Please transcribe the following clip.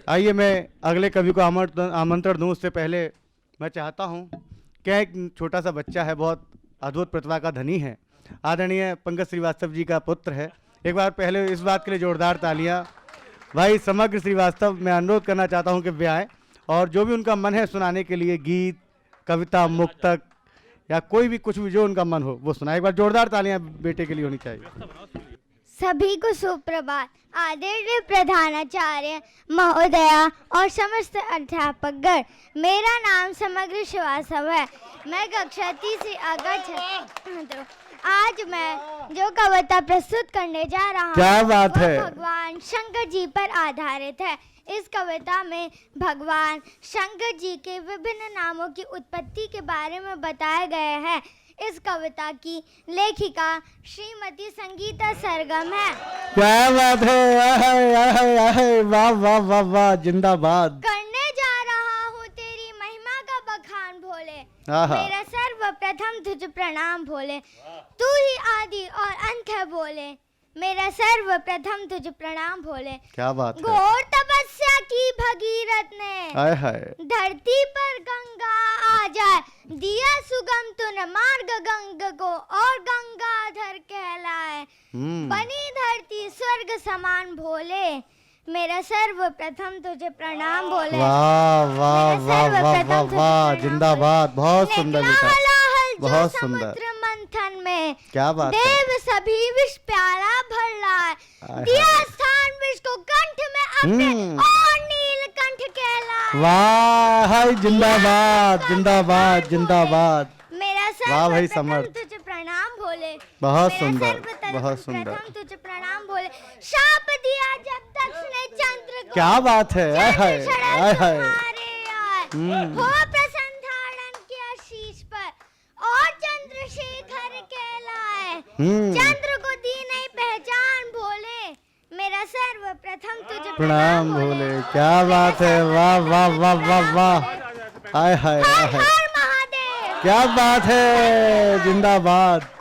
आइए मैं अगले कवि को आमंत्रण दूं उससे पहले मैं चाहता हूं कि एक छोटा सा बच्चा है, बहुत अद्भुत प्रतिभा का धनी है, आदरणीय पंकज श्रीवास्तव जी का पुत्र है। एक बार पहले इस बात के लिए जोरदार तालियां। भाई समग्र श्रीवास्तव, मैं अनुरोध करना चाहता हूं कि वे आएँ और जो भी उनका मन है सुनाने के लिए, गीत, कविता, मुक्तक या कोई भी कुछ भी जो उनका मन हो वो सुनाए। एक बार जोरदार तालियां बेटे के लिए होनी चाहिए। सभी को सुप्रभात। आदरणीय प्रधानाचार्य महोदया और समस्त अध्यापकगण, मेरा नाम समग्र श्रीवास्तव है। मैं कक्षा 3 से आगा छात्र। आज मैं जो कविता प्रस्तुत करने जा रहा हूँ क्या बात है, भगवान शंकर जी पर आधारित है। इस कविता में भगवान शंकर जी के विभिन्न नामों की उत्पत्ति के बारे में बताया गया है। इस कविता की लेखिका श्रीमती संगीता सरगम है। क्या बात है, वाह वाह वाह वाह, जिंदाबाद। करने जा रहा हूँ तेरी महिमा का बखान भोले, मेरा सर्वप्रथम तुझ प्रणाम भोले। तू ही आदि और अंत है भोले, मेरा सर्वप्रथम तुझ प्रणाम भोले। क्या बात है। घोर तपस्या की भगीरथ ने धरती पर गंगा आ जाए, दिया सुगम तुन मार्ग गंगा को और गंगाधर कहलाए। बनी धरती स्वर्ग समान भोले, मेरा सर्वप्रथम तुझे प्रणाम भोले। वाह वाह वाह वाह वाह वाह, जिंदाबाद। बहुत सुंदर बेटा, बहुत सुंदर। मंथन में क्या बात है। देव सभी विष प्याला भर लाए, दिया स्थान विष को कंठ में अपने और नीलकंठ कहलाए। वाह हाय, जिंदाबाद जिंदाबाद जिंदाबाद। मेरा वाह भाई सर्वप्रथम समर्थ, तुझे प्रणाम भोले। बहुत सुंदर बहुत सुंदर। तुझे प्रणाम भोले। शाप दिया जब दक्ष ने चंद्र को, क्या बात है। हाय हाय हाय, हो प्रसन्न धारण किया शीश पर और चंद्रशेखर कहलाए। चंद्र को दी नहीं पहचान भोले, मेरा सर्वप्रथम तुझे प्रणाम भोले। क्या बात है, वाह वाह वाह वाह वाह, हाय हाय हाय, हर महादेव। क्या बात है, जिंदाबाद।